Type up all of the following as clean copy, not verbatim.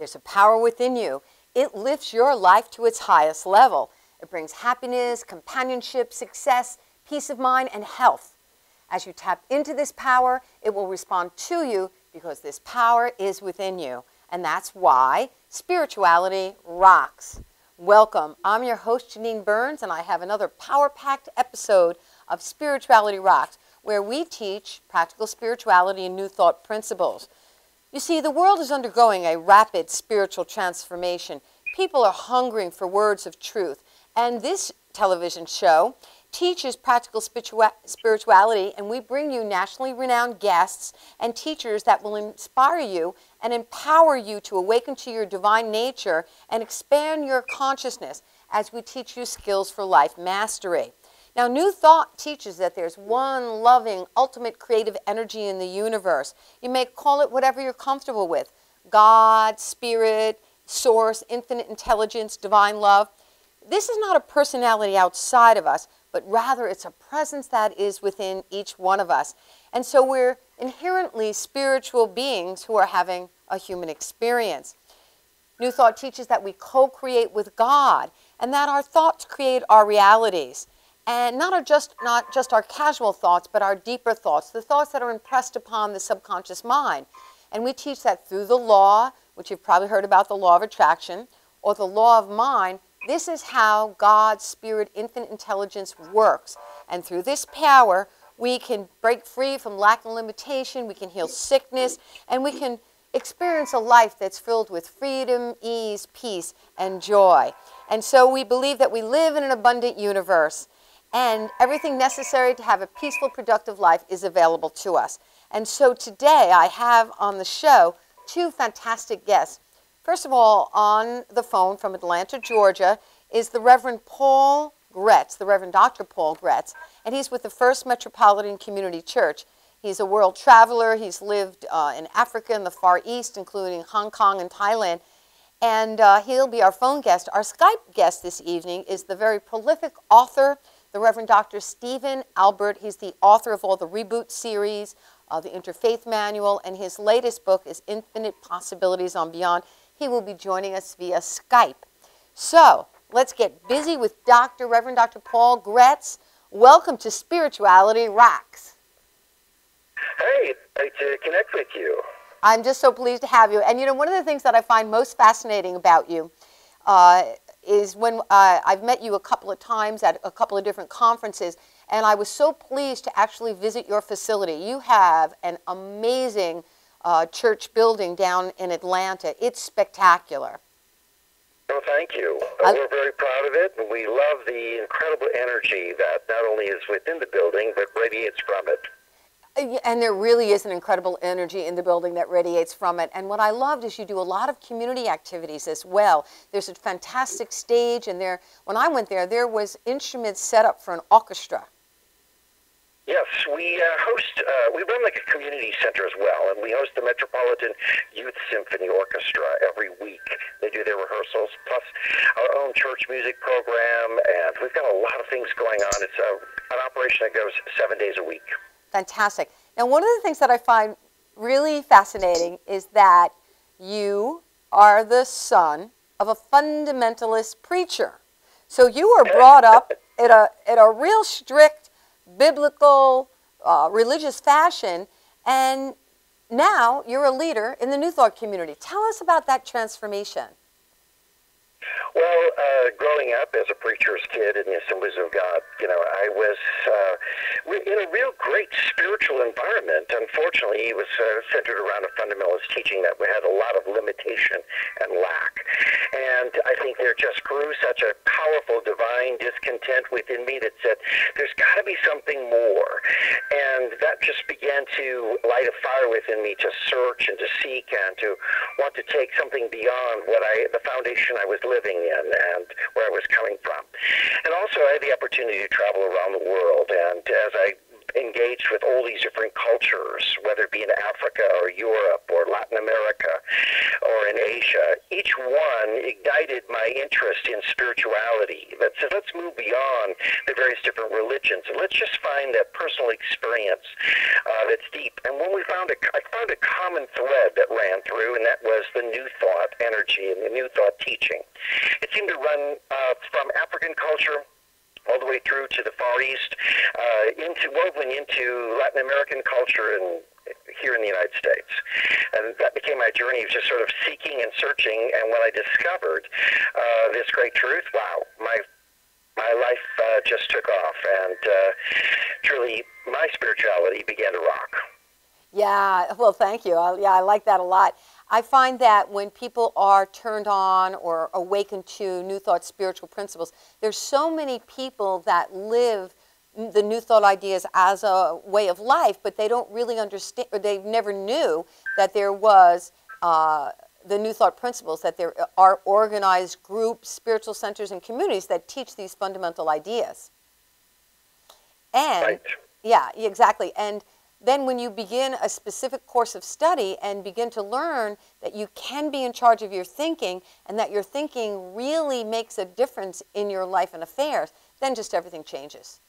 There's a power within you. It lifts your life to its highest level. It brings happiness, companionship, success, peace of mind, and health. As you tap into this power, it will respond to you because this power is within you. And that's why spirituality rocks. Welcome. I'm your host, Janine Burns, and I have another power-packed episode of Spirituality Rocks, where we teach practical spirituality and new thought principles. You see, the world is undergoing a rapid spiritual transformation. People are hungering for words of truth. And this television show teaches practical spirituality, and we bring you nationally renowned guests and teachers that will inspire you and empower you to awaken to your divine nature and expand your consciousness as we teach you skills for life mastery. Now, New Thought teaches that there's one loving, ultimate creative energy in the universe. You may call it whatever you're comfortable with: God, Spirit, Source, infinite intelligence, divine love. This is not a personality outside of us, but rather it's a presence that is within each one of us. And so we're inherently spiritual beings who are having a human experience. New Thought teaches that we co-create with God and that our thoughts create our realities. And not just our casual thoughts, but our deeper thoughts, the thoughts that are impressed upon the subconscious mind. And we teach that through the law, which you've probably heard about, the law of attraction, or the law of mind. This is how God's Spirit, infinite intelligence works. And through this power, we can break free from lack and limitation, we can heal sickness, and we can experience a life that's filled with freedom, ease, peace, and joy. And so we believe that we live in an abundant universe, and everything necessary to have a peaceful, productive life is available to us. And so today I have on the show two fantastic guests. First of all, on the phone from Atlanta, Georgia, is the Reverend Paul Gretz, the Rev.Dr. Paul Gretz, and he's with the First Metropolitan Community Church. He's a world traveler. He's lived in Africa and the Far East, including Hong Kong and Thailand, and he'll be our phone guest. Our Skype guest this evening is the very prolific author, the Rev.Dr. Stephen Alber. He's the author of all the Reboot series, the Interfaith Manual, and his latest book is Infinite Possibilities on Beyond. He will be joining us via Skype. So let's get busy with Reverend Dr. Paul Gretz. Welcome to Spirituality Rocks. Hey, great to connect with you. I'm just so pleased to have you. And you know, one of the things that I find most fascinating about you is when I've met you a couple of times at a couple of different conferences, and I was so pleased to actually visit your facility. You have an amazing church building down in Atlanta. It's spectacular. Well, thank you. We're very proud of it, and we love the incredible energy that not only is within the building, but radiates from it. And there really is an incredible energy in the building that radiates from it. And what I loved is you do a lot of community activities as well. There's a fantastic stage, and when I went there was instruments set up for an orchestra. Yes, we run like a community center as well, and we host the Metropolitan Youth Symphony Orchestra every week. They do their rehearsals, plus our own church music program, and we've got a lot of things going on. It's an operation that goes 7 days a week. Fantastic. Now, one of the things that I find really fascinating is that you are the son of a fundamentalist preacher. So you were brought up in a real strict biblical, religious fashion, and now you're a leader in the New Thought community. Tell us about that transformation. Well, growing up as a preacher's kid in the Assemblies of God, I was in a real great spiritual environment. Unfortunately, it was centered around a fundamentalist teaching that we had a lot of limitation and lack. And I think there just grew such a powerful divine discontent within me that said, there's got to be something more. And that just began to light a fire within me to search and to seek and to want to take something beyond the foundation I was living in and where I was coming from. And also I had the opportunity to travel around the world, and as I engaged with all these different cultures, whether it be in Africa or Europe or Latin America or in Asia, each one ignited my interest in spirituality. That said, let's move beyond the various different religions and let's just find that personal experience that's deep. And when I found a common thread that ran through, and that was the New Thought energy and the New Thought teaching. It seemed to run from African culture all the way through to the Far East, woven into Latin American culture and here in the United States. And that became my journey of just sort of seeking and searching. And when I discovered this great truth, wow, my life just took off, and truly my spirituality began to rock. Yeah, well, thank you. I like that a lot. I find that when people are turned on or awakened to New Thought spiritual principles, there's so many people that live the New Thought ideas as a way of life, but they don't really understand, or they never knew that there was the New Thought principles, that there are organized groups, spiritual centers, and communities that teach these fundamental ideas. And, right. Yeah, exactly. And then when you begin a specific course of study and begin to learn that you can be in charge of your thinking and that your thinking really makes a difference in your life and affairs, then just everything changes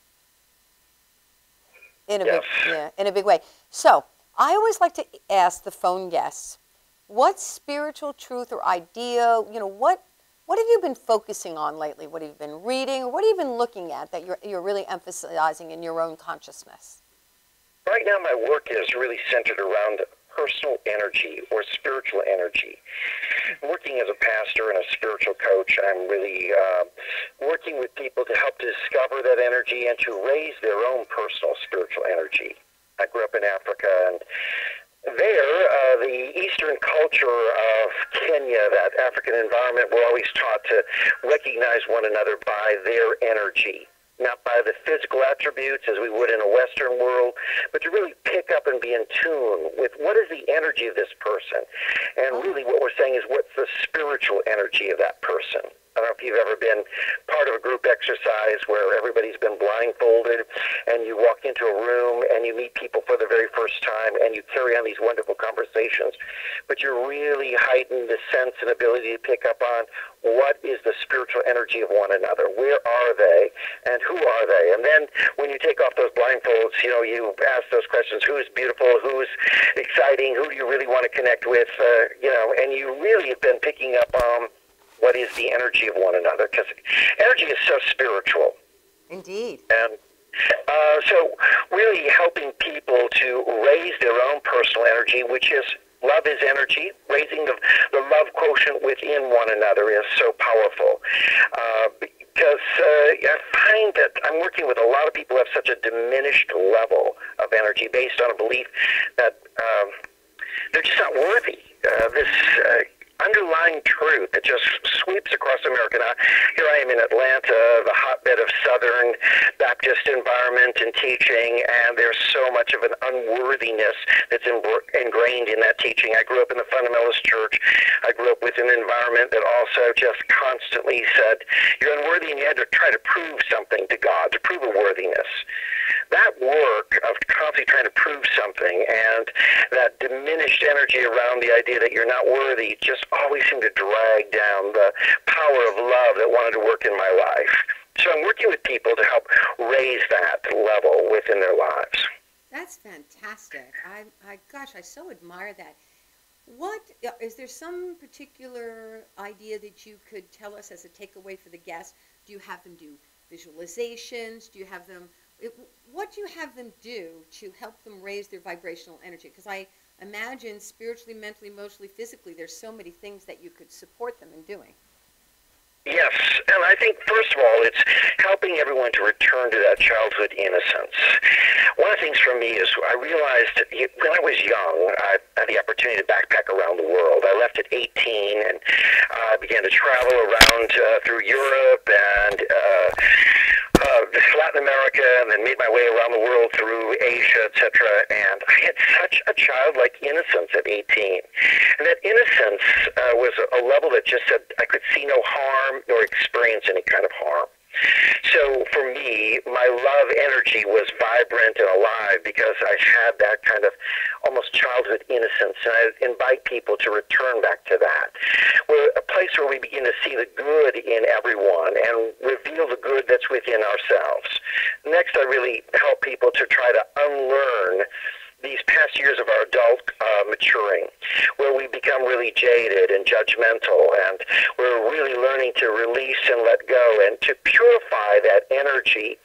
in a big way. So I always like to ask the phone guests, what spiritual truth or idea, what have you been focusing on lately? What have you been reading? Or what have you been looking at that you're really emphasizing in your own consciousness? Right now, my work is really centered around personal energy or spiritual energy. Working as a pastor and a spiritual coach, I'm really working with people to help discover that energy and to raise their own personal spiritual energy. I grew up in Africa, and there, the Eastern culture of Kenya, that African environment, we're always taught to recognize one another by their energy. Not by the physical attributes as we would in a Western world, but to really pick up and be in tune with what is the energy of this person. And really what we're saying is, what's the spiritual energy of that person? I don't know if you've ever been part of a group exercise where everybody's been blindfolded and you walk into a room and you meet people for the very first time and you carry on these wonderful conversations, but you're really heightened the sense and ability to pick up on what is the spiritual energy of one another. Where are they and who are they? And then when you take off those blindfolds, you ask those questions, who's beautiful, who's exciting, who do you really want to connect with, and you really have been picking up on what is the energy of one another, because energy is so spiritual. Indeed. And so really helping people to raise their own personal energy, which is love is energy. Raising the love quotient within one another is so powerful. Because I find that I'm working with a lot of people who have such a diminished level of energy based on a belief that they're just not worthy. This underlying truth that just sweeps across America. Now, here I am in Atlanta, the hotbed of Southern Baptist environment and teaching, and there's so much of an unworthiness that's ingrained in that teaching. I grew up in the Fundamentalist Church. I grew up with an environment that also just constantly said, you're unworthy, and you had to try to prove something to God, to prove a worthiness. That work of constantly trying to prove something and that diminished energy around the idea that you're not worthy just always seemed to drag down the power of love that wanted to work in my life. So I'm working with people to help raise that level within their lives. That's fantastic. Gosh, I so admire that. Is there some particular idea that you could tell us as a takeaway for the guests? Do you have them do visualizations? What do you have them do to help them raise their vibrational energy? Because I imagine spiritually, mentally, emotionally, physically, there's so many things that you could support them in doing. Yes, and I think, first of all, it's helping everyone to return to that childhood innocence. One of the things for me is I realized when I was young, I had the opportunity to backpack around the world. I left at 18 and I began to travel around through Europe and Latin America, and then made my way around the world through Asia, etc. And I had such a childlike innocence at 18. And that innocence was a level that just said I could see no harm nor experience any kind of harm. So for me, my love energy was vibrant and alive because I had that kind of almost childhood innocence, and I invite people to return back to that. We're a place where we begin to see the good in everyone and reveal the good that's within ourselves. Next, I really help people to try to unlearn these past years of our adult maturing, where we become really jaded and judgmental, and we're really learning to release and let go and to purify that energy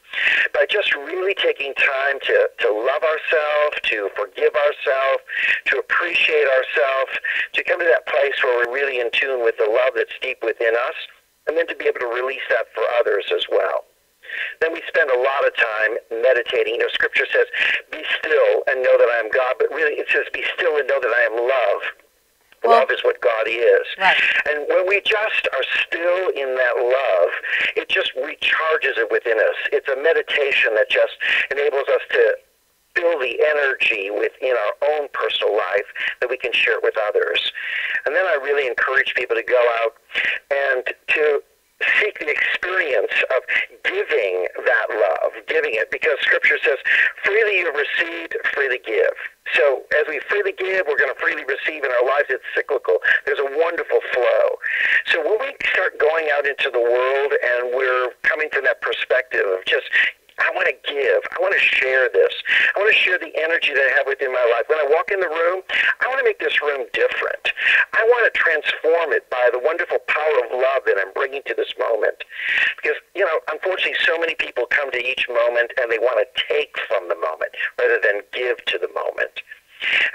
by just really taking time to love ourselves, to forgive ourselves, to appreciate ourselves, to come to that place where we're really in tune with the love that's deep within us, and then to be able to release that for others as well. Then we spend a lot of time meditating. Scripture says, be still and know that I am God, but really it says, be still and know that I am love. Well, love is what God is. Right. And when we just are still in that love, it just recharges it within us. It's a meditation that just enables us to feel the energy within our own personal life that we can share with others. And then I really encourage people to go out and to seek the experience of giving that love, giving it, because Scripture says, freely you have received, freely give. So as we freely give, we're going to freely receive in our lives. It's cyclical. There's a wonderful flow. So when we start going out into the world and we're coming from that perspective of just, I want to give. I want to share this. I want to share the energy that I have within my life. When I walk in the room, I want to make this room different. I want to transform it by the wonderful power of love that I'm bringing to this moment. Because, unfortunately, so many people come to each moment and they want to take from the moment rather than give to the moment.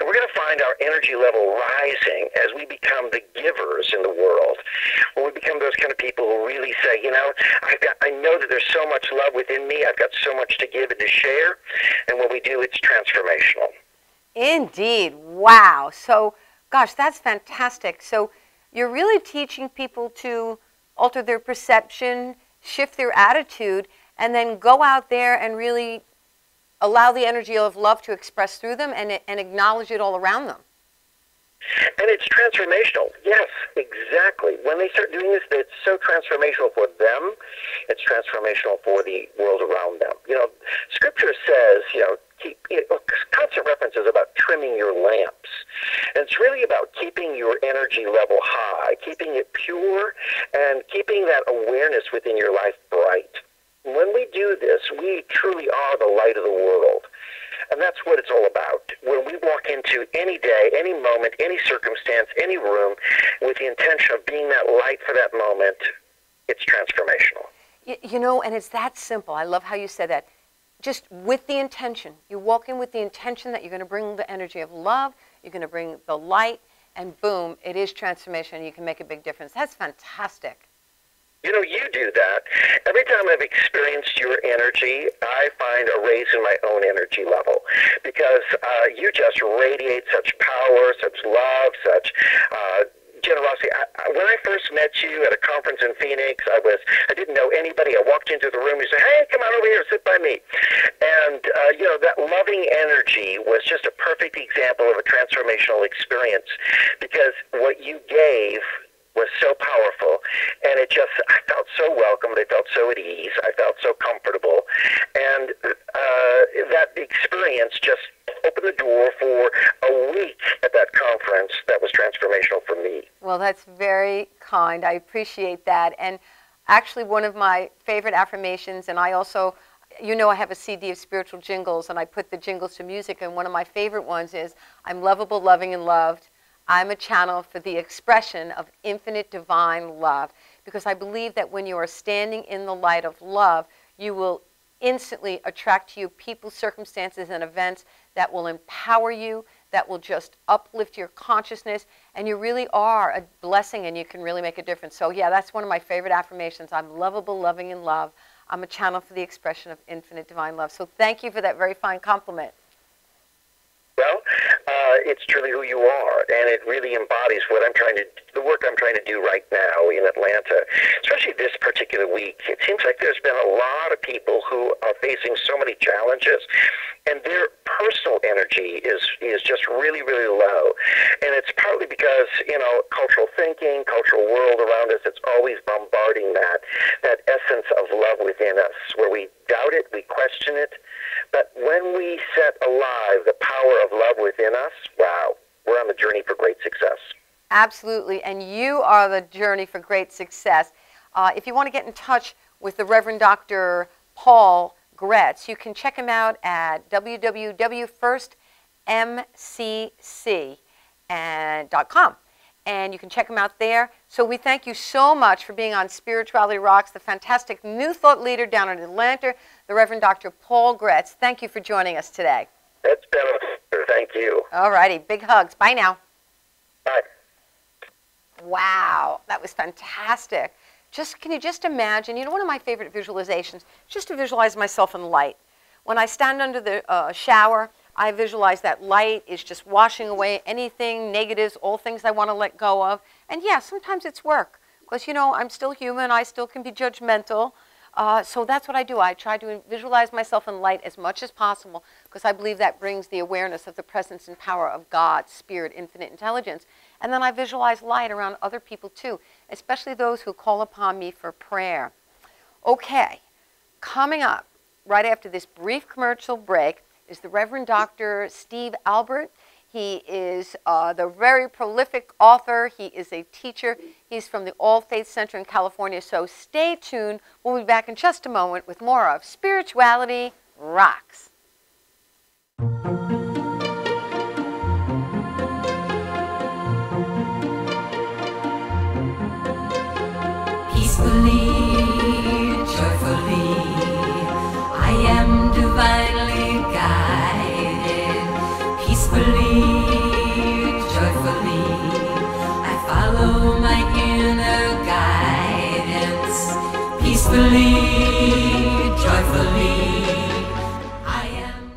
And we're going to find our energy level rising as we become the givers in the world. When we become those kind of people who really say, I know that there's so much love within me. I've got so much to give and to share. And when we do, it's transformational. Indeed. Wow. So, gosh, that's fantastic. So you're really teaching people to alter their perception, shift their attitude, and then go out there and really allow the energy of love to express through them and acknowledge it all around them. And it's transformational. Yes, exactly. When they start doing this, it's so transformational for them. It's transformational for the world around them. Scripture says, constant references about trimming your lamps. And it's really about keeping your energy level high, keeping it pure, and keeping that awareness within your life bright. When we do this, we truly are the light of the world. And that's what it's all about. When we walk into any day, any moment, any circumstance, any room, with the intention of being that light for that moment, it's transformational. And it's that simple. I love how you said that. Just with the intention. You walk in with the intention that you're going to bring the energy of love, you're going to bring the light, and boom, it is transformation. You can make a big difference. That's fantastic. You do that. Every time I've experienced your energy, I find a raise in my own energy level because you just radiate such power, such love, such generosity. When I first met you at a conference in Phoenix, I didn't know anybody. I walked into the room. You said, "Hey, come on over here, sit by me." And that loving energy was just a perfect example of a transformational experience because what you gave was so powerful, and I felt so welcomed, I felt so at ease, I felt so comfortable, and that experience just opened the door for a week at that conference that was transformational for me. Well, that's very kind. I appreciate that. And actually one of my favorite affirmations, and I also, I have a CD of spiritual jingles, and I put the jingles to music, and one of my favorite ones is, I'm lovable, loving, and loved. I'm a channel for the expression of infinite divine love, because I believe that when you are standing in the light of love, you will instantly attract to you people, circumstances, and events that will empower you, that will just uplift your consciousness, and you really are a blessing and you can really make a difference. So yeah, that's one of my favorite affirmations. I'm lovable, loving, and loved. I'm a channel for the expression of infinite divine love. So thank you for that very fine compliment. Well, it's truly who you are, and it really embodies the work I'm trying to do right now in Atlanta, especially this particular week. It seems like there's been a lot of people who are facing so many challenges, and their personal energy is just really, really low. And it's partly because, cultural thinking, cultural world around us, it's always bombarding that essence of love within us, where we doubt it, we question it. But when we set alive the power of love within us, wow, we're on the journey for great success. Absolutely, and you are the journey for great success. If you want to get in touch with the Reverend Dr. Paul Gretz, you can check him out at www.firstmcc.com. And you can check him out there. So we thank you so much for being on Spirituality Rocks, the fantastic New Thought leader down in Atlanta, the Reverend Dr. Paul Gretz. Thank you for joining us today. It's been a pleasure. Thank you. All righty. Big hugs. Bye now. Bye. Wow. That was fantastic. Can you just imagine, one of my favorite visualizations, just to visualize myself in light. When I stand under the shower, I visualize that light is just washing away anything, negatives, all things I want to let go of. And yeah, sometimes it's work, because, I'm still human. I still can be judgmental. So that's what I do. I try to visualize myself in light as much as possible, because I believe that brings the awareness of the presence and power of God, Spirit, infinite intelligence. And then I visualize light around other people too, especially those who call upon me for prayer. Okay, coming up right after this brief commercial break is the Reverend Dr. Steve Alber. He is the very prolific author. He is a teacher. He's from the All Faith Center in California. So stay tuned. We'll be back in just a moment with more of Spirituality Rocks. Peacefully, joyfully, I am divinely guided. Peacefully, joyfully, I follow my inner guidance. Peacefully, joyfully, I am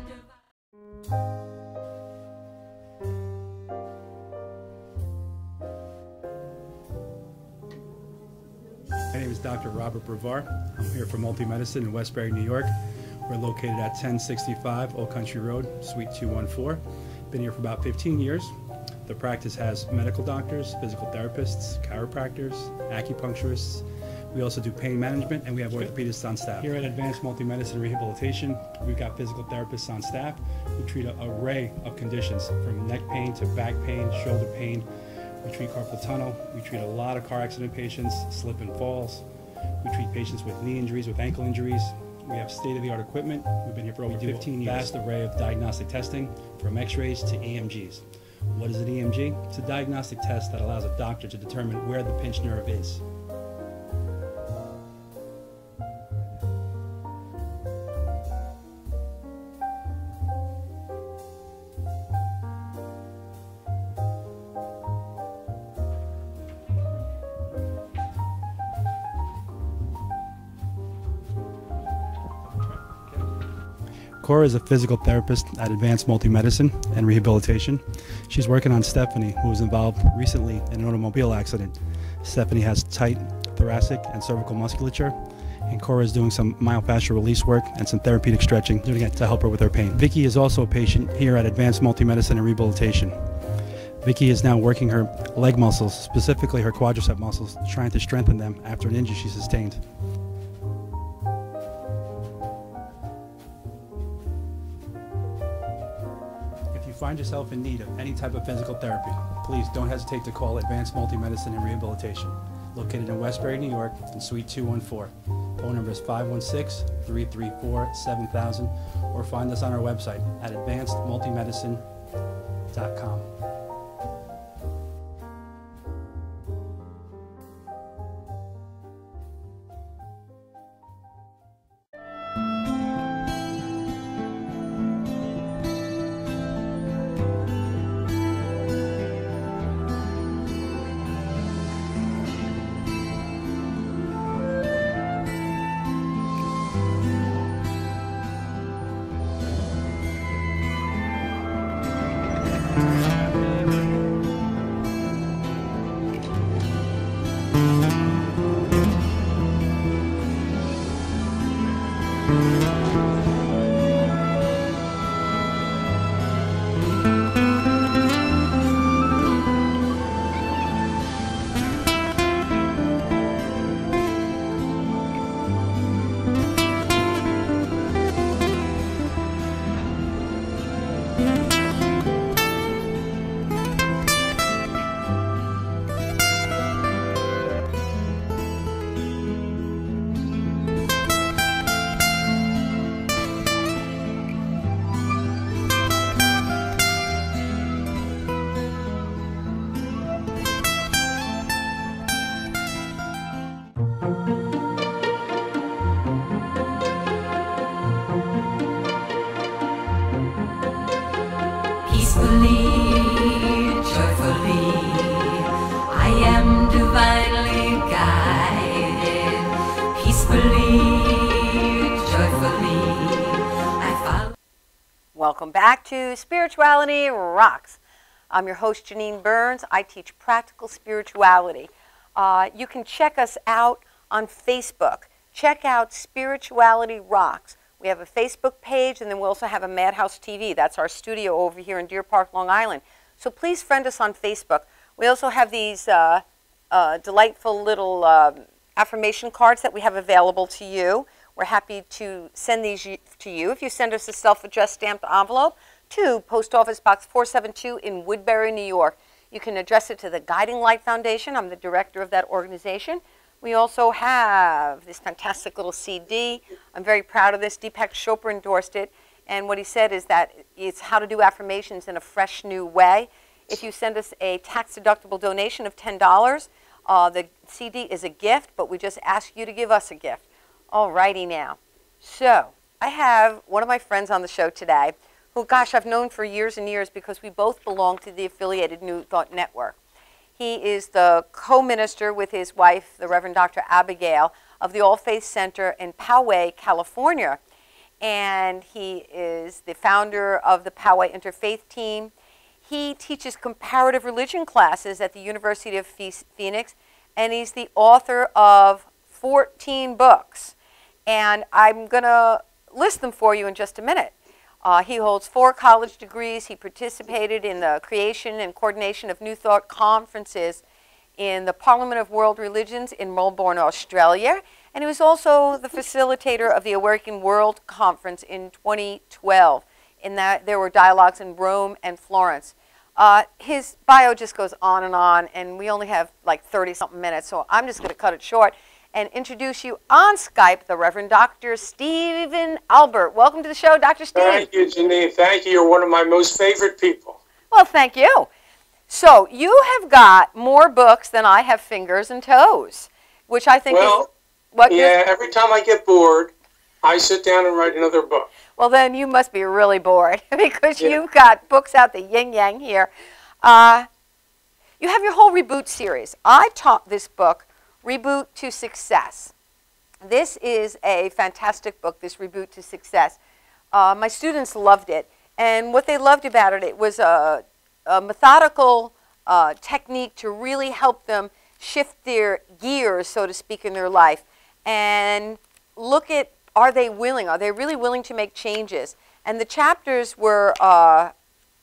My name is Dr. Robert Brevard. I'm here for Multi-Medicine in Westbury, New York. We're located at 1065 Old Country Road, Suite 214. Been here for about 15 years. The practice has medical doctors, physical therapists, chiropractors, acupuncturists. We also do pain management, and we have orthopedists on staff. Here at Advanced Multi-Medicine Rehabilitation, we've got physical therapists on staff who treat an array of conditions, from neck pain to back pain, shoulder pain. We treat carpal tunnel. We treat a lot of car accident patients, slip and falls. We treat patients with knee injuries, with ankle injuries. We have state-of-the-art equipment. We've been here for over 15 years. Vast array of diagnostic testing, from x-rays to EMGs. What is an EMG? It's a diagnostic test that allows a doctor to determine where the pinched nerve is. Cora is a physical therapist at Advanced Multi-Medicine and Rehabilitation. She's working on Stephanie, who was involved recently in an automobile accident. Stephanie has tight thoracic and cervical musculature, and Cora is doing some myofascial release work and some therapeutic stretching, doing it to help her with her pain. Vicky is also a patient here at Advanced Multi-Medicine and Rehabilitation. Vicky is now working her leg muscles, specifically her quadricep muscles, trying to strengthen them after an injury she sustained. If you find yourself in need of any type of physical therapy, please don't hesitate to call Advanced Multi-Medicine and Rehabilitation, located in Westbury, New York, in Suite 214. Phone number is 516-334-7000, or find us on our website at advancedmultimedicine.com. peacefully, joyfully. I am divinely guided, peacefully, joyfully. I follow. Welcome back to Spirituality Rocks. I'm your host, Janine Burns. I teach practical spirituality. You can check us out on Facebook. Check out Spirituality Rocks. We have a Facebook page, and then we also have a Madhouse TV. That's our studio over here in Deer Park, Long Island. So please friend us on Facebook. We also have these delightful little affirmation cards that we have available to you. We're happy to send these to you. If you send us a self-addressed stamped envelope to Post Office Box 472 in Woodbury, New York. You can address it to the Guiding Light Foundation. I'm the director of that organization. We also have this fantastic little CD. I'm very proud of this. Deepak Chopra endorsed it. And what he said is that it's how to do affirmations in a fresh new way. If you send us a tax-deductible donation of $10, the CD is a gift, but we just ask you to give us a gift. All righty now. So I have one of my friends on the show today who, gosh, I've known for years and years because we both belong to the affiliated New Thought Network. He is the co-minister with his wife, the Rev.Dr. Abigail, of the All Faith Center in Poway, California. And he is the founder of the Poway Interfaith Team. He teaches comparative religion classes at the University of Phoenix, and he's the author of 14 books. And I'm going to list them for you in just a minute. He holds 4 college degrees. He participated in the creation and coordination of New Thought conferences in the Parliament of World Religions in Melbourne, Australia. And he was also the facilitator of the Awakening World Conference in 2012. In that, there were dialogues in Rome and Florence. His bio just goes on, and we only have like 30-something minutes, so I'm just going to cut it short and introduce you on Skype, the Reverend Dr. Stephen Alber. Welcome to the show, Dr. Steve. Thank you, Janine. Thank you. You're one of my most favorite people. Well, thank you. So you have got more books than I have fingers and toes, which I think is what. Yeah, every time I get bored, I sit down and write another book. Well, then you must be really bored because you've got books out the yin-yang here. You have your whole Reboot series. I taught this book, Reboot to Success. This is a fantastic book, this Reboot to Success. My students loved it, and what they loved about it, it was a methodical technique to really help them shift their gears, so to speak, in their life, and look at, are they really willing to make changes? And the chapters were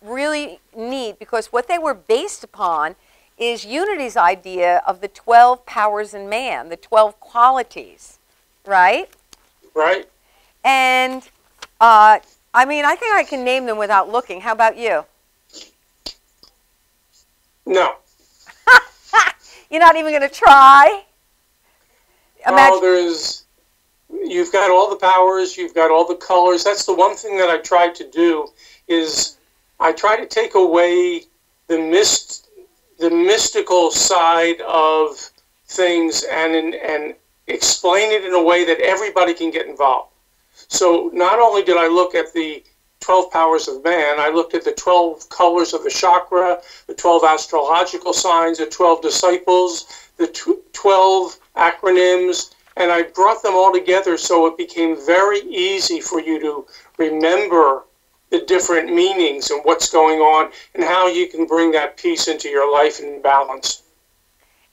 really neat because what they were based upon is Unity's idea of the 12 powers in man, the 12 qualities, right? Right. And, I mean, I think I can name them without looking. How about you? No. You're not even going to try? You've got all the powers, you've got all the colors. That's the one thing that I tried to do, is I try to take away the mystical side of things and explain it in a way that everybody can get involved. So not only did I look at the 12 powers of man, I looked at the 12 colors of the chakra, the 12 astrological signs, the 12 disciples, the 12 acronyms, and I brought them all together so it became very easy for you to remember the different meanings and what's going on and how you can bring that peace into your life and balance.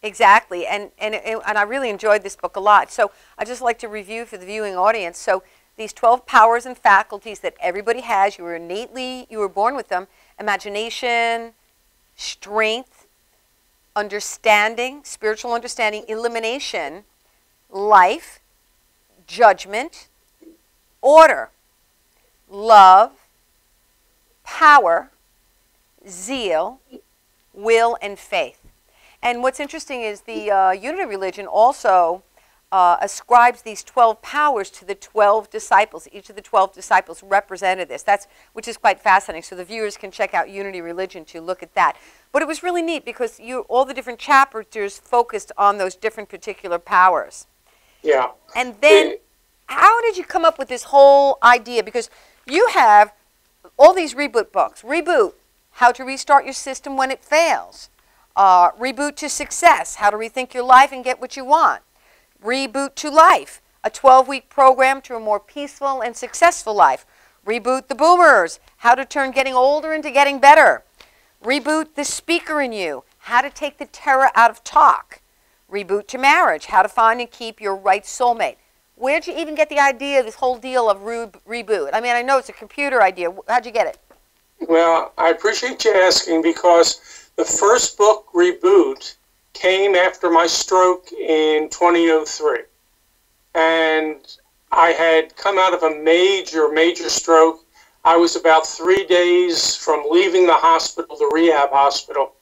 Exactly, and I really enjoyed this book a lot. So I'd just like to review for the viewing audience. So these 12 powers and faculties that everybody has, you were born with them: imagination, strength, understanding, spiritual understanding, elimination, life, judgment, order, love, power, zeal, will, and faith. And what's interesting is the Unity religion also ascribes these 12 powers to the 12 disciples. Each of the 12 disciples represented this, which is quite fascinating. So the viewers can check out Unity religion to look at that. But it was really neat because all the different chapters focused on those different particular powers. Yeah. And then how did you come up with this whole idea? Because you have all these Reboot books. Reboot, how to restart your system when it fails. Reboot to success, how to rethink your life and get what you want. Reboot to life, a 12-week program to a more peaceful and successful life. Reboot the boomers, how to turn getting older into getting better. Reboot the speaker in you, how to take the terror out of talk. Reboot to marriage, how to find and keep your right soulmate. Where'd you even get the idea of this whole deal of reboot? I mean, I know it's a computer idea. How'd you get it? Well, I appreciate you asking, because the first book, Reboot, came after my stroke in 2003. And I had come out of a major stroke. I was about 3 days from leaving the hospital, the rehab hospital.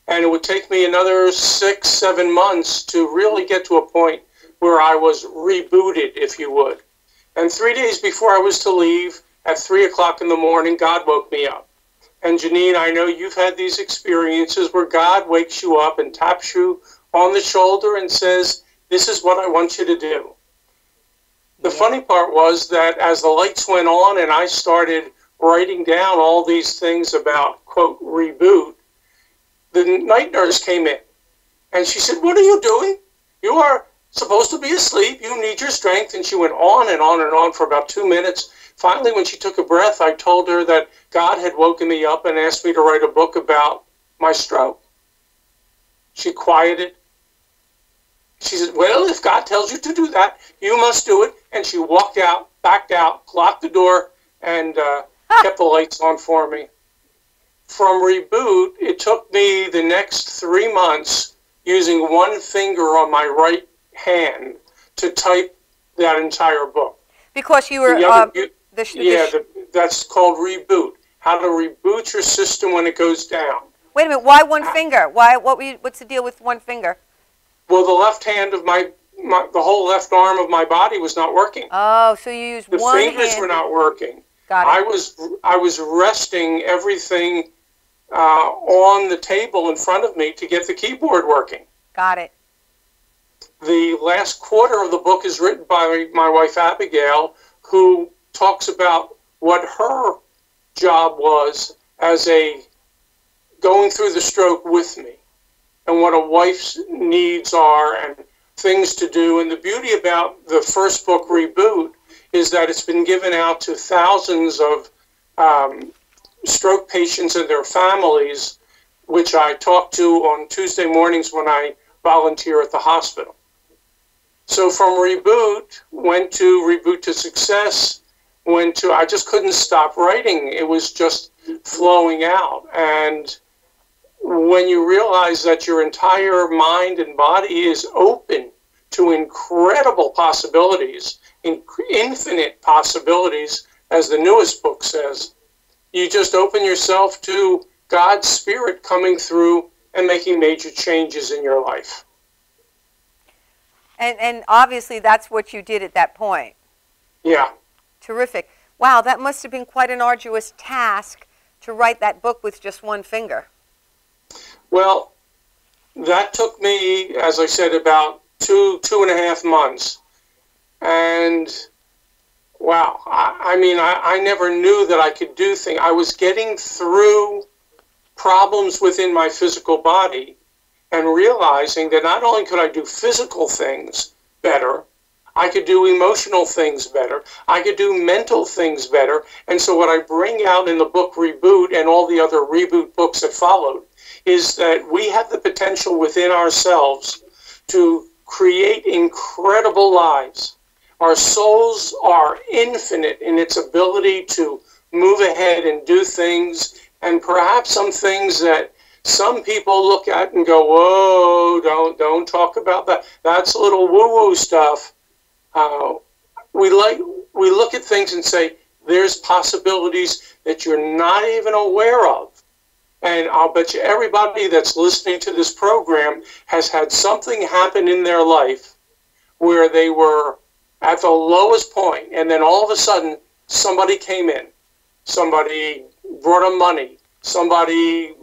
And it would take me another 6-7 months to really get to a point where I was rebooted, if you would. And 3 days before I was to leave, at 3 o'clock in the morning, God woke me up. And Janine, I know you've had these experiences where God wakes you up and taps you on the shoulder and says, this is what I want you to do. The funny part was that as the lights went on and I started writing down all these things about, quote, reboot, the night nurse came in and she said, what are you doing? You are supposed to be asleep. You need your strength. And she went on and on and on for about 2 minutes. Finally, when she took a breath, I told her that God had woken me up and asked me to write a book about my stroke. She quieted. She said, well, if God tells you to do that, you must do it. And she walked out, backed out, locked the door, and kept the lights on for me. From Reboot, it took me the next 3 months using one finger on my right hand to type that entire book. Because you were... That's called Reboot. How to reboot your system when it goes down. Wait a minute, why one finger? What's the deal with one finger? Well, the left hand of the whole left arm of my body was not working. Oh, so you used one hand. The fingers were not working. Got it. I was resting everything on the table in front of me to get the keyboard working. Got it. The last quarter of the book is written by my wife Abigail, who talks about what her job was as going through the stroke with me, and what a wife's needs are and things to do. And the beauty about the first book, Reboot, is that it's been given out to thousands of stroke patients and their families, which I talk to on Tuesday mornings when I volunteer at the hospital. So from Reboot, went to Reboot to Success, I just couldn't stop writing. It was just flowing out. And when you realize that your entire mind and body is open to incredible possibilities, infinite possibilities, as the newest book says, you just open yourself to God's Spirit coming through and making major changes in your life. And obviously that's what you did at that point. Yeah. Terrific. Wow, that must have been quite an arduous task to write that book with just one finger. Well, that took me, as I said, about two and a half months. And wow, I never knew that I could do things. I was getting through problems within my physical body and realizing that not only could I do physical things better, I could do emotional things better. I could do mental things better. And so what I bring out in the book Reboot and all the other Reboot books that followed is that we have the potential within ourselves to create incredible lives. Our souls are infinite in its ability to move ahead and do things, and perhaps some things that some people look at and go, whoa, don't talk about that. That's a little woo-woo stuff. We look at things and say, there's possibilities that you're not even aware of. And I'll bet you everybody that's listening to this program has had something happen in their life where they were at the lowest point, and then all of a sudden, somebody came in. Somebody brought them money. Somebody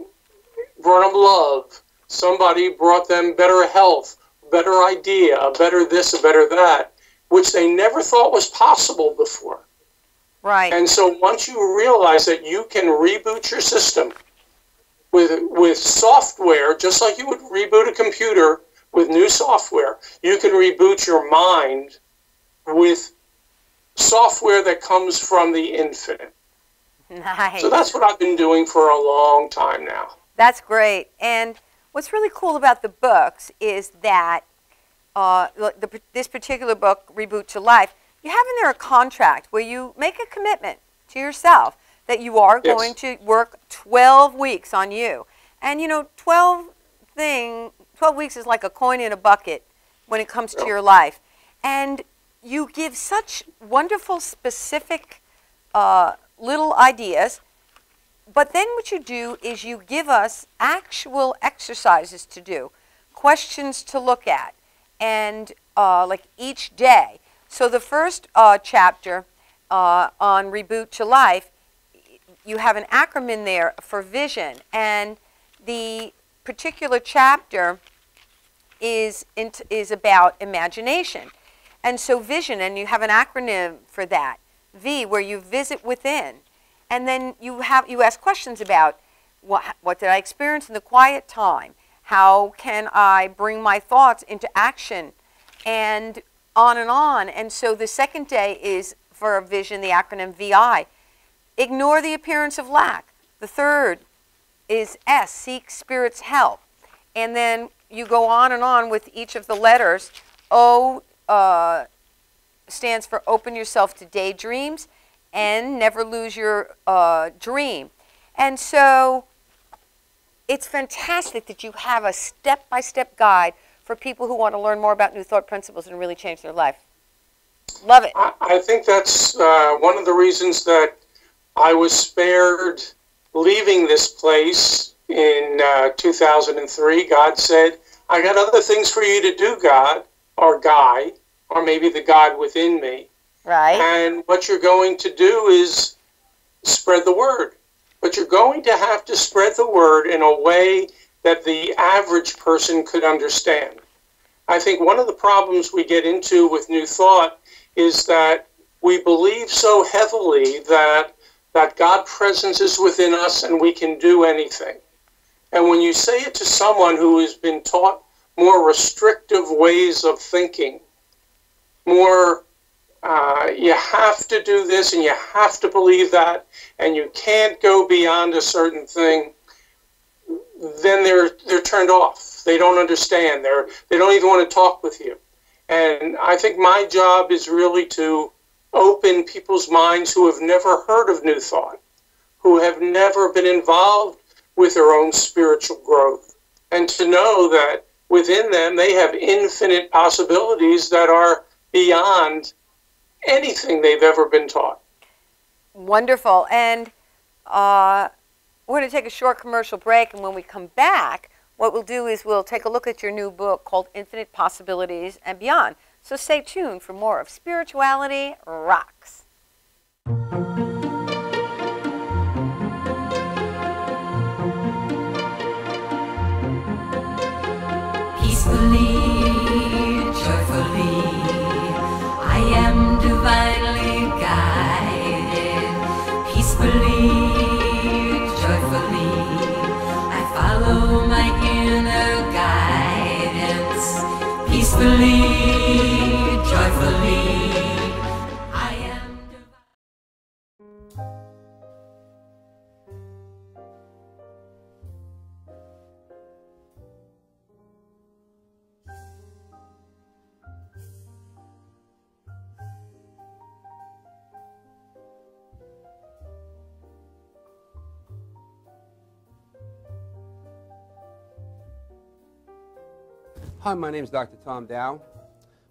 brought them love. Somebody brought them better health, better idea, a better this, a better that, which they never thought was possible before. Right. And so once you realize that you can reboot your system with software, just like you would reboot a computer with new software, you can reboot your mind with software that comes from the infinite. Nice. So that's what I've been doing for a long time now. That's great. And what's really cool about the books is that this particular book, Reboot to Life, you have in there a contract where you make a commitment to yourself that you are going to work 12 weeks on you. And, you know, 12 weeks is like a coin in a bucket when it comes to your life. And you give such wonderful, specific little ideas. But then what you do is you give us actual exercises to do, questions to look at, and like each day. So the first chapter on Reboot to Life, you have an acronym there for vision, and the particular chapter is about imagination. And so vision, and you have an acronym for that, V, where you visit within. And then you ask questions about what did I experience in the quiet time? How can I bring my thoughts into action? And on and on. And so the second day is for vision, the acronym VI. Ignore the appearance of lack. The third is S, seek spirit's help. And then you go on and on with each of the letters. O stands for open yourself to daydreams. N, never lose your dream. And so it's fantastic that you have a step-by-step guide for people who want to learn more about New Thought principles and really change their life. Love it. I think that's one of the reasons that I was spared leaving this place in 2003. God said, I got other things for you to do, God, or Guy, or maybe the God within me. Right. And what you're going to do is spread the word. But you're going to have to spread the word in a way that the average person could understand. I think one of the problems we get into with New Thought is that we believe so heavily that God's presence is within us and we can do anything. And when you say it to someone who has been taught more restrictive ways of thinking, more you have to do this and you have to believe that and you can't go beyond a certain thing, then they're turned off. They don't understand. They don't even want to talk with you. And I think my job is really to open people's minds who have never heard of New Thought, who have never been involved with their own spiritual growth, and to know that within them they have infinite possibilities that are beyond anything they've ever been taught. Wonderful. And we're going to take a short commercial break, and when we come back, what we'll do is we'll take a look at your new book called Infinite Possibilities and Beyond. So stay tuned for more of Spirituality Rocks. Peacefully, joyfully, I am divinely guided. Peacefully, joyfully, I follow my inner guidance. Peacefully, joyfully, I am divine. Hi, my name is Dr. Tom Dow.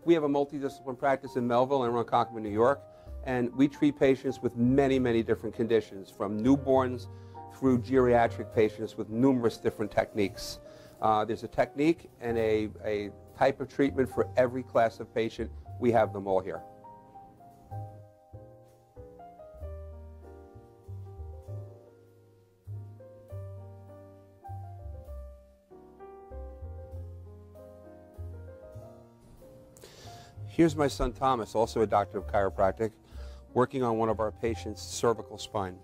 We have a multidisciplinary practice in Melville and Ronkonkoma, New York, and we treat patients with many, many different conditions, from newborns through geriatric patients with numerous different techniques. There's a technique and a type of treatment for every class of patient. We have them all here. Here's my son Thomas, also a doctor of chiropractic, working on one of our patients' cervical spine.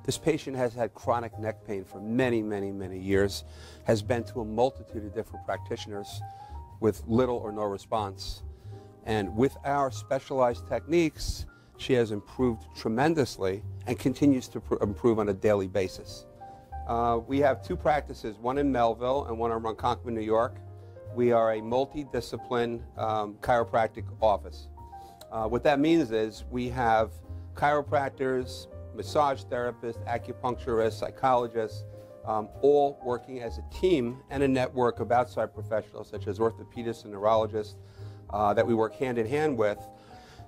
This patient has had chronic neck pain for many, many, many years, has been to a multitude of different practitioners with little or no response. And with our specialized techniques, she has improved tremendously and continues to improve on a daily basis. We have two practices, one in Melville and one in Ronkonkoma, New York. We are a multi-discipline chiropractic office. What that means is we have chiropractors, massage therapists, acupuncturists, psychologists, all working as a team and a network of outside professionals such as orthopedists and neurologists that we work hand in hand with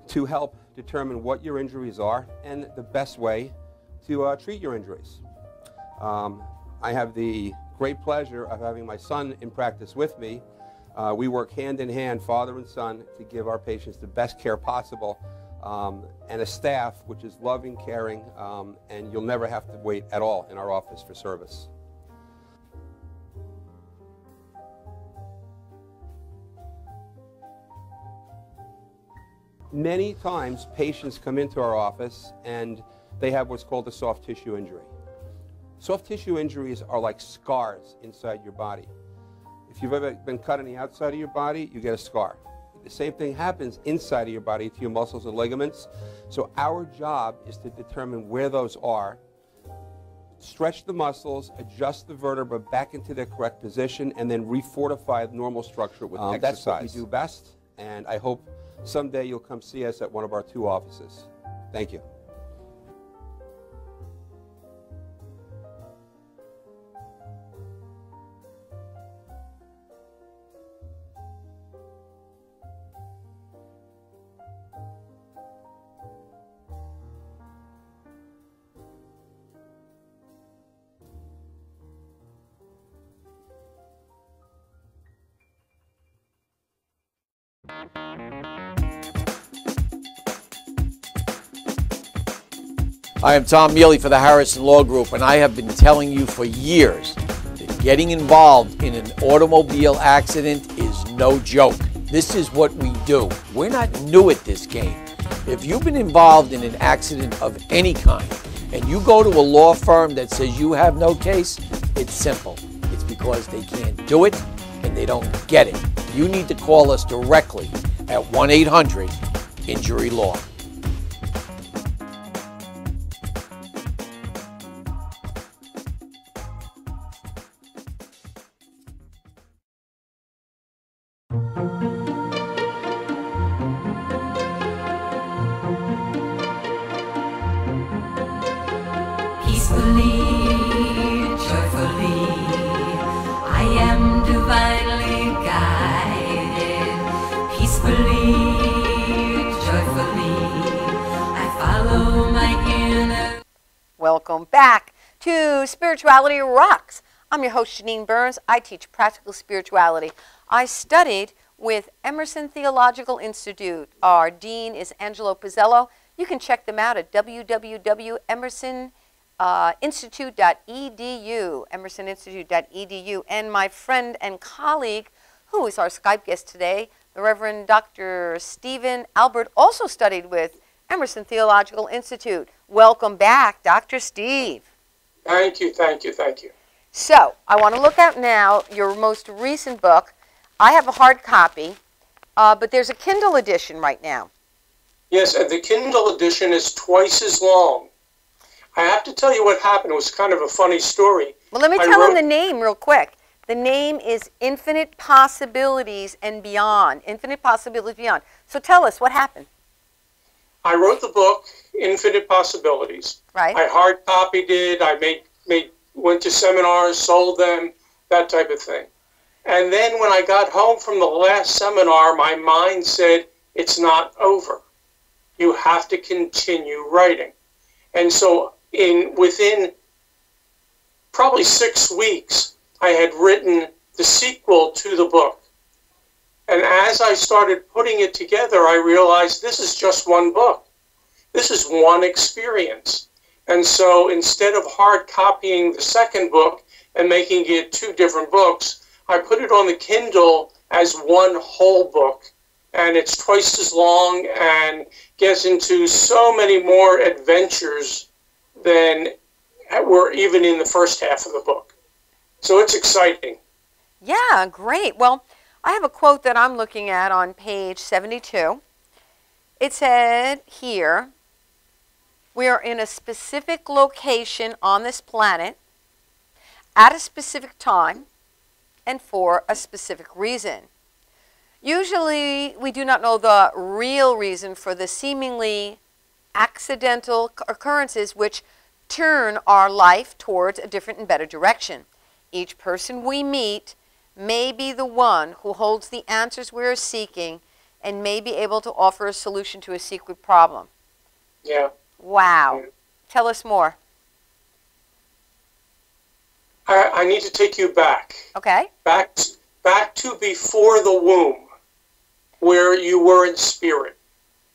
to help determine what your injuries are and the best way to treat your injuries. I have the great pleasure of having my son in practice with me. We work hand in hand, father and son, to give our patients the best care possible, and a staff which is loving, caring, and you'll never have to wait at all in our office for service. Many times patients come into our office and they have what's called a soft tissue injury. Soft tissue injuries are like scars inside your body. If you've ever been cut on the outside of your body, you get a scar. The same thing happens inside of your body to your muscles and ligaments. So our job is to determine where those are, stretch the muscles, adjust the vertebra back into their correct position, and then refortify the normal structure with exercise. That's what we do best, and I hope someday you'll come see us at one of our two offices. Thank you. I am Tom Mealy for the Harrison Law Group, and I have been telling you for years that getting involved in an automobile accident is no joke. This is what we do. We're not new at this game. If you've been involved in an accident of any kind and you go to a law firm that says you have no case, it's simple. It's because they can't do it and they don't get it. You need to call us directly at 1-800-INJURY-LAW. Peacefully, joyfully, I am divinely guided. Peacefully, joyfully, I follow my inner. Welcome back to Spirituality Rocks. I'm your host, Janine Burns. I teach practical spirituality. I studied with Emerson Theological Institute. Our dean is Angelo Pizzello. You can check them out at www.emersoninstitute.edu, emersoninstitute.edu. And my friend and colleague, who is our Skype guest today, the Rev.Dr. Stephen Alber, also studied with Emerson Theological Institute. Welcome back, Dr. Steve. Thank you, thank you, thank you. So, I want to look at now your most recent book. I have a hard copy, but there's a Kindle edition right now. Yes, and the Kindle edition is twice as long. I have to tell you what happened. It was kind of a funny story. Well, let me tell them the name real quick. The name is Infinite Possibilities and Beyond. Infinite Possibilities Beyond. So tell us, what happened? I wrote the book, Infinite Possibilities. Right. I hard copied it. I went to seminars, sold them, that type of thing. And then when I got home from the last seminar, my mind said, it's not over. You have to continue writing. And so within probably 6 weeks, I had written the sequel to the book. And as I started putting it together, I realized this is just one book. This is one experience. And so instead of hard copying the second book and making it 2 different books, I put it on the Kindle as one whole book. And it's twice as long and gets into so many more adventures than were even in the first half of the book. So it's exciting. Yeah, great. Well, I have a quote that I'm looking at on page 72. It said here, we are in a specific location on this planet at a specific time and for a specific reason. Usually, we do not know the real reason for the seemingly accidental occurrences which turn our life towards a different and better direction. Each person we meet may be the one who holds the answers we are seeking and may be able to offer a solution to a secret problem. Yeah. Wow. Yeah. Tell us more. I need to take you back. Okay. Back to before the womb, where you were in spirit.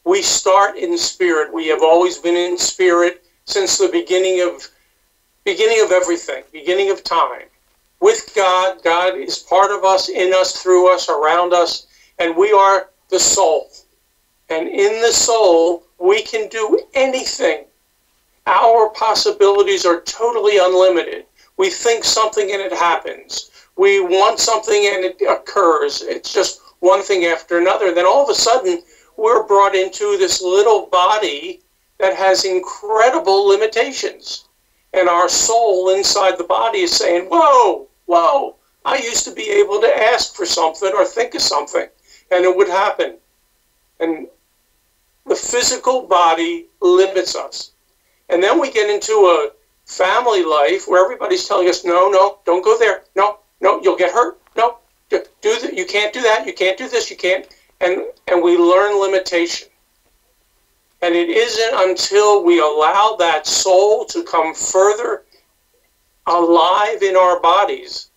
We start in spirit. We have always been in spirit since the beginning of everything, beginning of time. With God, God is part of us, in us, through us, around us, and we are the soul. And in the soul, we can do anything. Our possibilities are totally unlimited. We think something and it happens. We want something and it occurs. It's just one thing after another. Then all of a sudden, we're brought into this little body that has incredible limitations. And our soul inside the body is saying, whoa, whoa, I used to be able to ask for something or think of something, and it would happen. And the physical body limits us. And then we get into a family life where everybody's telling us, no, no, don't go there. No, no, you'll get hurt. No, you can't do that. You can't do this. You can't. And we learn limitation. And it isn't until we allow that soul to come further alive in our bodies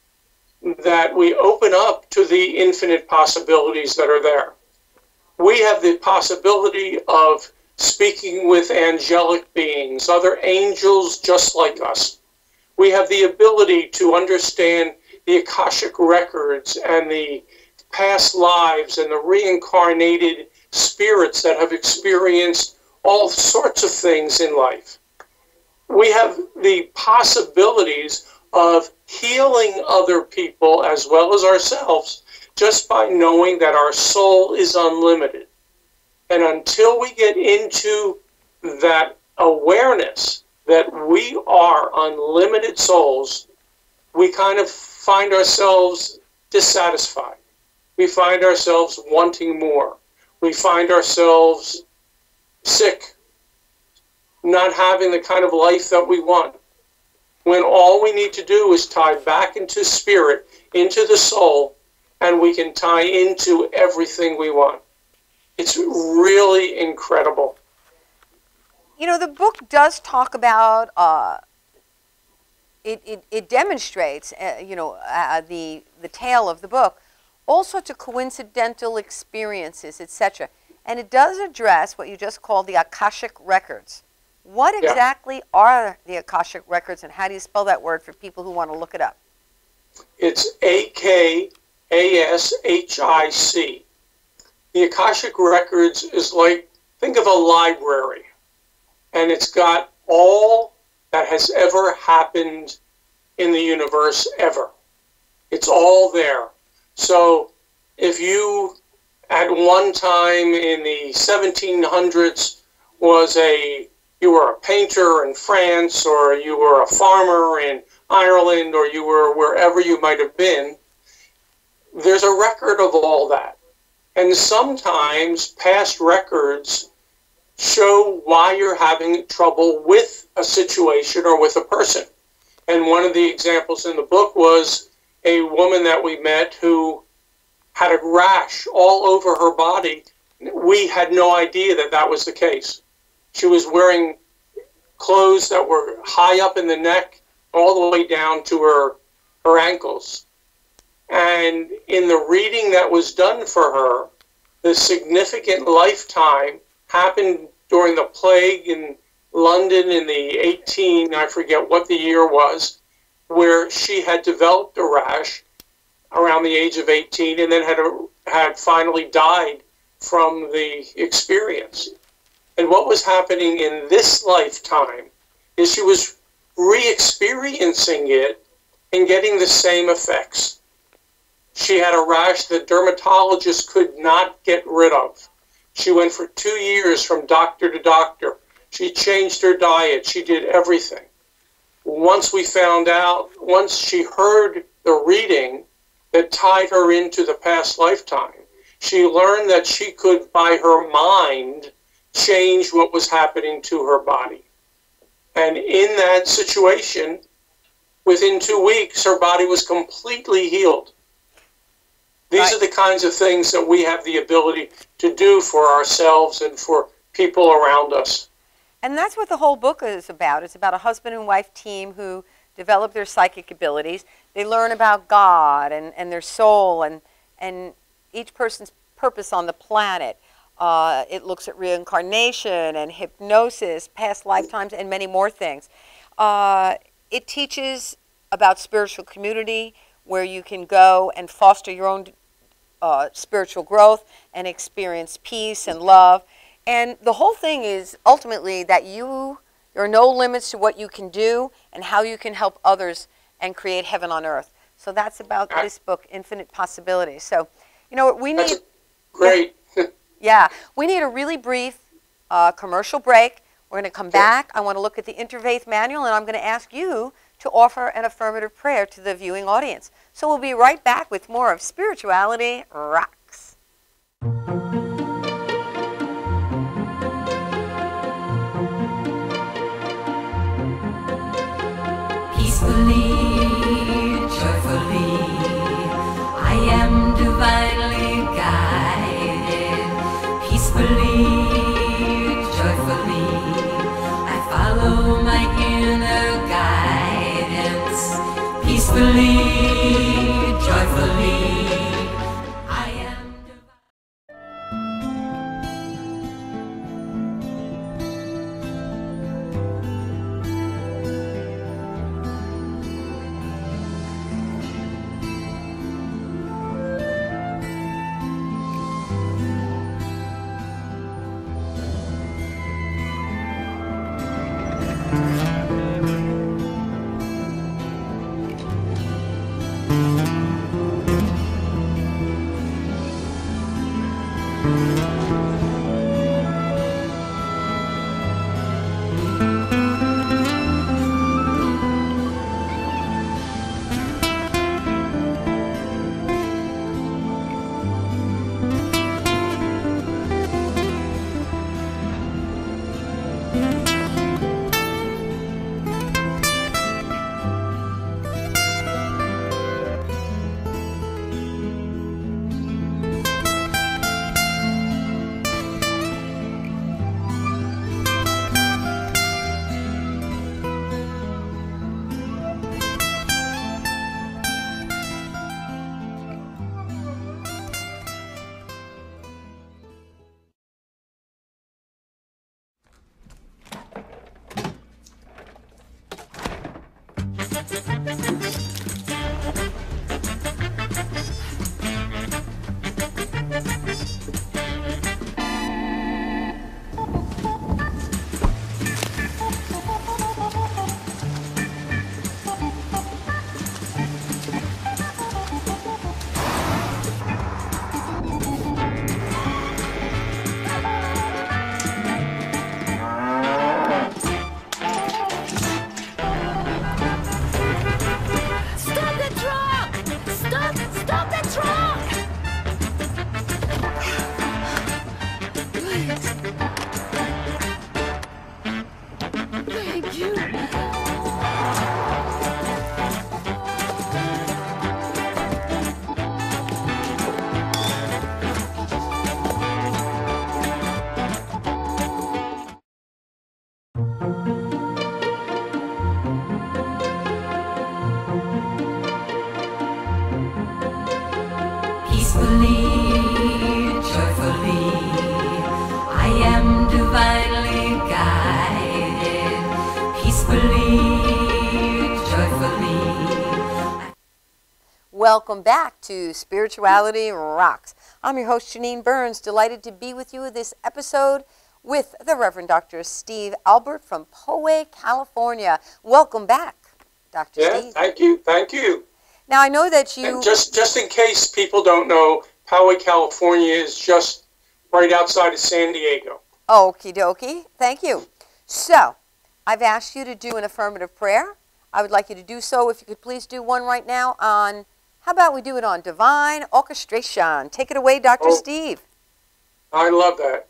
that we open up to the infinite possibilities that are there. We have the possibility of speaking with angelic beings, other angels just like us. We have the ability to understand the Akashic records and the past lives and the reincarnated spirits that have experienced all sorts of things in life. We have the possibilities of healing other people as well as ourselves just by knowing that our soul is unlimited. And until we get into that awareness that we are unlimited souls, we kind of find ourselves dissatisfied. We find ourselves wanting more. We find ourselves sick, not having the kind of life that we want. When all we need to do is tie back into spirit, into the soul, and we can tie into everything we want. It's really incredible. You know, the book does talk about, it demonstrates, the tale of the book, all sorts of coincidental experiences, etc. And it does address what you just called the Akashic records. What exactly are the Akashic records, and how do you spell that word for people who want to look it up? It's Akashic. The Akashic records is like, think of a library, and it's got all that has ever happened in the universe ever. It's all there. So if you at one time in the 1700s you were a painter in France, or you were a farmer in Ireland, or you were wherever you might have been, there's a record of all that. And sometimes past records show why you're having trouble with a situation or with a person. And one of the examples in the book was a woman that we met who had a rash all over her body. We had no idea that that was the case. She was wearing clothes that were high up in the neck, all the way down to her ankles. And in the reading that was done for her, the significant lifetime happened during the plague in London in the I forget what the year was, where she had developed a rash around the age of 18 and then had finally died from the experience. And what was happening in this lifetime is she was re-experiencing it and getting the same effects. She had a rash the dermatologist could not get rid of. She went for 2 years from doctor to doctor. She changed her diet. She did everything. Once we found out, once she heard the reading that tied her into the past lifetime, she learned that she could, by her mind, change what was happening to her body. And in that situation, within 2 weeks, her body was completely healed. These are the kinds of things that we have the ability to do for ourselves and for people around us. And that's what the whole book is about. It's about a husband and wife team who develop their psychic abilities. They learn about God and their soul and each person's purpose on the planet. It looks at reincarnation and hypnosis, past lifetimes, and many more things. It teaches about spiritual community, where you can go and foster your own spiritual growth and experience peace and love. And the whole thing is ultimately that there are no limits to what you can do and how you can help others and create heaven on earth. So that's about this book, Infinite Possibilities. So, you know what we need? Great. Yeah, we need a really brief commercial break. We're going to come back. I want to look at the Interfaith Manual, and I'm going to ask you to offer an affirmative prayer to the viewing audience. So we'll be right back with more of Spirituality Rocks. Peacefully, joyfully, I am divinely guided. Peacefully, joyfully, I follow my inner guidance. Peacefully, joyfully, I am peacefully, joyfully, I am divinely guided. Peacefully, joyfully. Welcome back to Spirituality Rocks. I'm your host, Janine Burns, delighted to be with you in this episode with the Reverend Dr. Steve Alber from Poway, California. Welcome back, Dr. Steve. Thank you. Thank you. Now, I know that you... And just in case people don't know, Poway, California is just right outside of San Diego. Okie dokie. Thank you. So, I've asked you to do an affirmative prayer. I would like you to do so. If you could please do one right now on, how about we do it on divine orchestration? Take it away, Dr. Steve. I love that.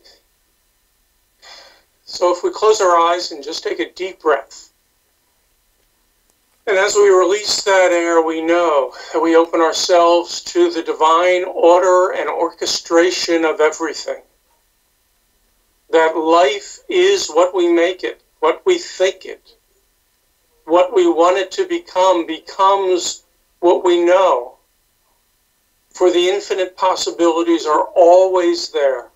So if we close our eyes and just take a deep breath. And as we release that air, we know that we open ourselves to the divine order and orchestration of everything. That life is what we make it, what we think it. What we want it to become becomes what we know. For the infinite possibilities are always there.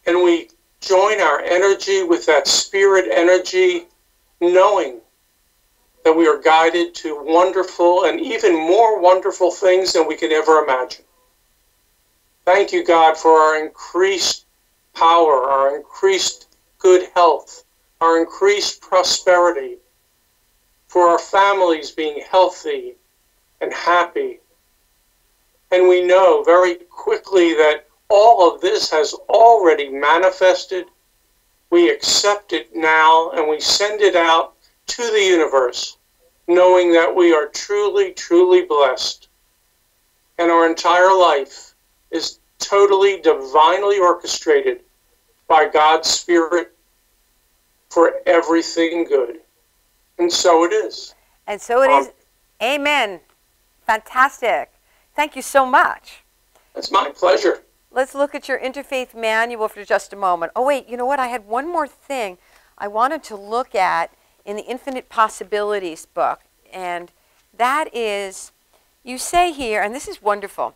And we join our energy with that spirit energy, knowing that we are guided to wonderful and even more wonderful things than we could ever imagine. Thank you, God, for our increased power, our increased good health, our increased prosperity, for our families being healthy and happy. And we know very quickly that all of this has already manifested. We accept it now and we send it out to the universe, knowing that we are truly, truly blessed. And our entire life is totally divinely orchestrated by God's Spirit for everything good. And so it is. And so it is. Amen. Fantastic. Thank you so much. It's my pleasure. Let's look at your interfaith manual for just a moment. Oh, wait, you know what? I had one more thing I wanted to look at in the Infinite Possibilities book. And that is, you say here, and this is wonderful,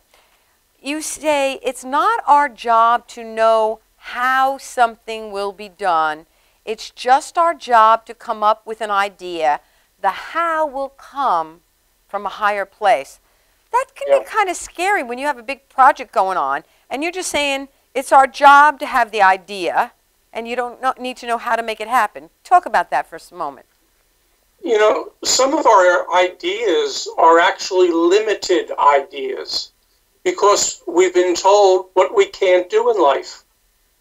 you say it's not our job to know how something will be done. It's just our job to come up with an idea. The how will come from a higher place. That can be kind of scary when you have a big project going on and you're just saying it's our job to have the idea and you don't need to know how to make it happen. Talk about that for a moment. You know, some of our ideas are actually limited ideas because we've been told what we can't do in life.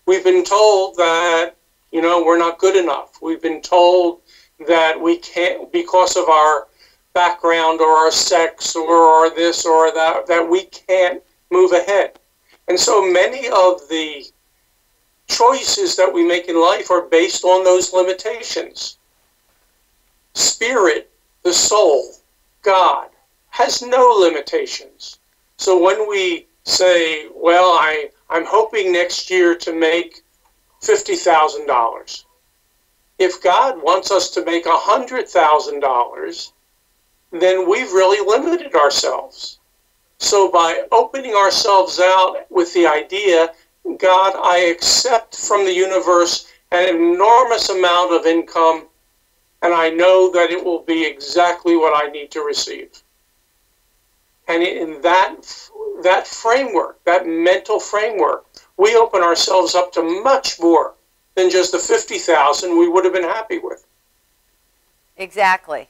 We've been told that, you know, we're not good enough. We've been told that we can't, because of our background or our sex or our this or that we can't move ahead. And so many of the choices that we make in life are based on those limitations. Spirit, the soul, God, has no limitations. So when we say, well, I'm hoping next year to make $50,000. If God wants us to make $100,000, then we've really limited ourselves. So by opening ourselves out with the idea, God, I accept from the universe an enormous amount of income, and I know that it will be exactly what I need to receive. And in that framework, that mental framework, we open ourselves up to much more than just the $50,000 we would have been happy with. Exactly.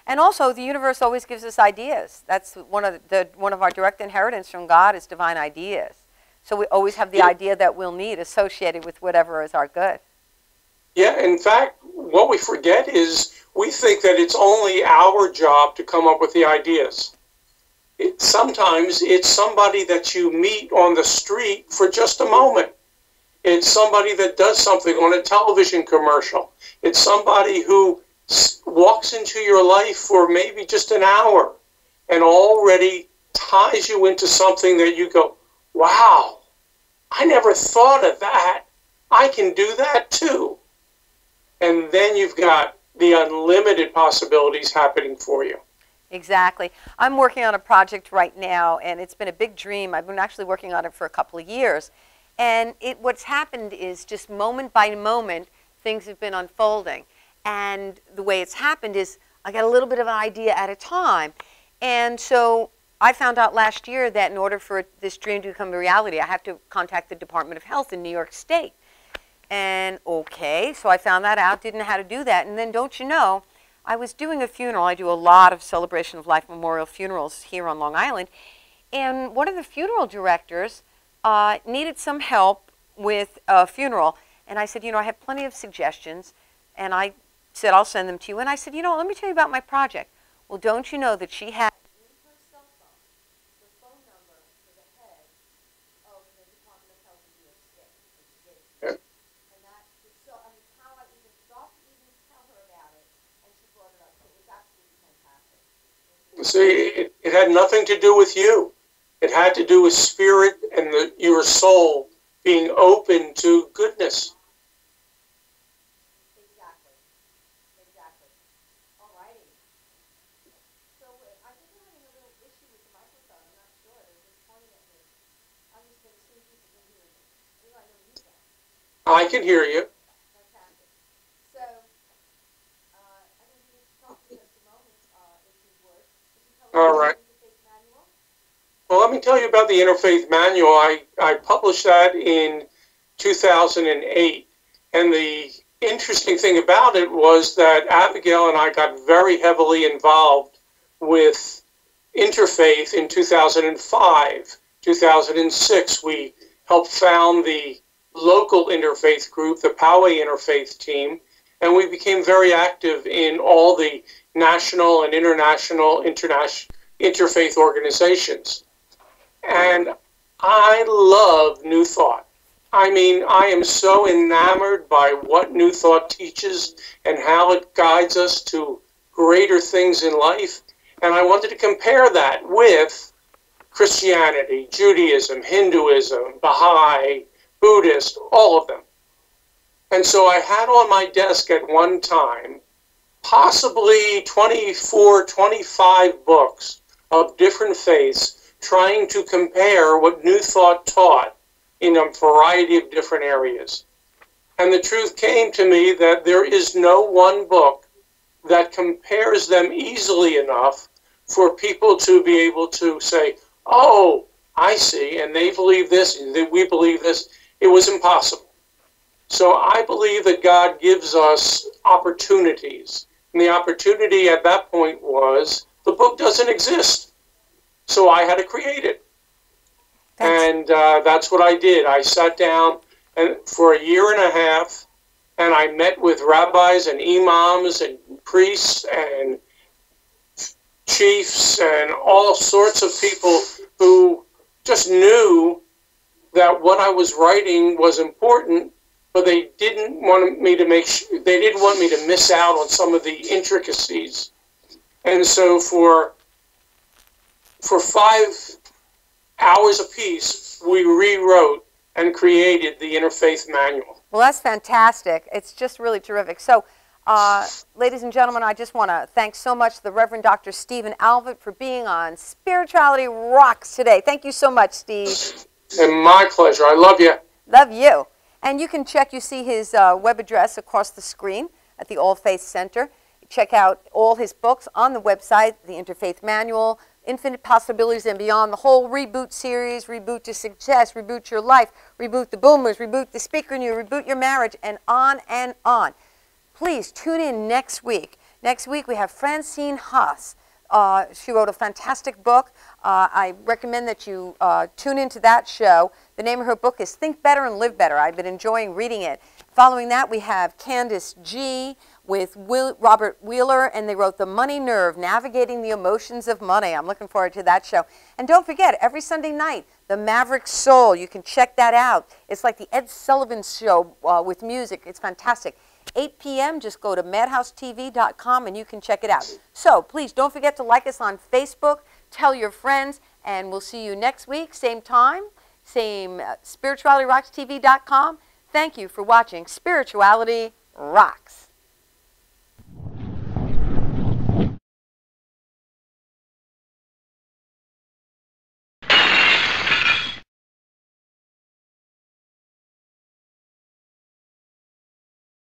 And also, the universe always gives us ideas. That's one of our direct inheritance from God is divine ideas. So we always have the idea that we'll need associated with whatever is our good. Yeah, in fact, what we forget is we think that it's only our job to come up with the ideas. Sometimes it's somebody that you meet on the street for just a moment. It's somebody that does something on a television commercial. It's somebody who walks into your life for maybe just an hour and already ties you into something that you go, wow, I never thought of that. I can do that too. And then you've got the unlimited possibilities happening for you. Exactly. I'm working on a project right now, and it's been a big dream. I've been actually working on it for a couple of years. And what's happened is just moment by moment, things have been unfolding. And the way it's happened is I got a little bit of an idea at a time. And so I found out last year that in order for this dream to become a reality, I have to contact the Department of Health in New York State. And okay, so I found that out, didn't know how to do that. And then don't you know, I was doing a funeral. I do a lot of celebration of life memorial funerals here on Long Island. And one of the funeral directors needed some help with a funeral. And I said, you know, I have plenty of suggestions. And I said, I'll send them to you. And I said, you know, let me tell you about my project. Well, don't you know that she had in her cell phone the phone number for the head of the Department of Health in New York State. And that is so, I mean, how I even thought to even tell her about it, and she brought it up. So it was absolutely fantastic. See, it had nothing to do with you. It had to do with spirit and your soul being open to goodness. Exactly. Exactly. All righty. So I think we're having a little issue with the microphone. I'm not sure. They're just pointing at me. I'm just going to see if people can hear me. I know you can. I can hear you. Fantastic. So I think you need to talk to us a moment, if you would. Could you tell us All about right. the interfaith manual? Well, let me tell you about the Interfaith Manual. I published that in 2008. And the interesting thing about it was that Abigail and I got very heavily involved with interfaith in 2005, 2006. We helped found the local interfaith group, the Poway Interfaith Team, and we became very active in all the national and international interfaith organizations. And I love New Thought. I mean, I am so enamored by what New Thought teaches and how it guides us to greater things in life. And I wanted to compare that with Christianity, Judaism, Hinduism, Baha'i, Buddhist, all of them. And so I had on my desk at one time possibly 24, 25 books of different faiths trying to compare what New Thought taught in a variety of different areas. And the truth came to me that there is no one book that compares them easily enough for people to be able to say, oh, I see, and they believe this, and we believe this. It was impossible. So I believe that God gives us opportunities. And the opportunity at that point was the book doesn't exist. So I had to create it. And that's what I did. I sat down and for a year and a half, and I met with rabbis and imams and priests and chiefs and all sorts of people who just knew that what I was writing was important, but they didn't want me to they didn't want me to miss out on some of the intricacies. And so for 5 hours apiece, we rewrote and created the Interfaith Manual. Well, that's fantastic. It's just really terrific. So, ladies and gentlemen, I just want to thank so much the Rev.Dr. Stephen Alber for being on Spirituality Rocks today. Thank you so much, Steve. And my pleasure. I love you. Love you. And you can check, you see his web address across the screen at the All Faith Center. Check out all his books on the website, the Interfaith Manual, Infinite Possibilities and Beyond, the whole Reboot series, Reboot to Success, Reboot Your Life, Reboot the Boomers, Reboot the Speaker in You, Reboot Your Marriage, and on and on. Please tune in next week. Next week we have Francine Haas. She wrote a fantastic book. I recommend that you tune into that show. The name of her book is Think Better and Live Better. I've been enjoying reading it. Following that, we have Candace G. with Robert Wheeler, and they wrote The Money Nerve, Navigating the Emotions of Money. I'm looking forward to that show. And don't forget, every Sunday night, The Maverick Soul. You can check that out. It's like the Ed Sullivan Show with music. It's fantastic. 8 p.m., just go to madhousetv.com and you can check it out. So please don't forget to like us on Facebook, tell your friends, and we'll see you next week, same time, same spiritualityrockstv.com. Thank you for watching Spirituality Rocks.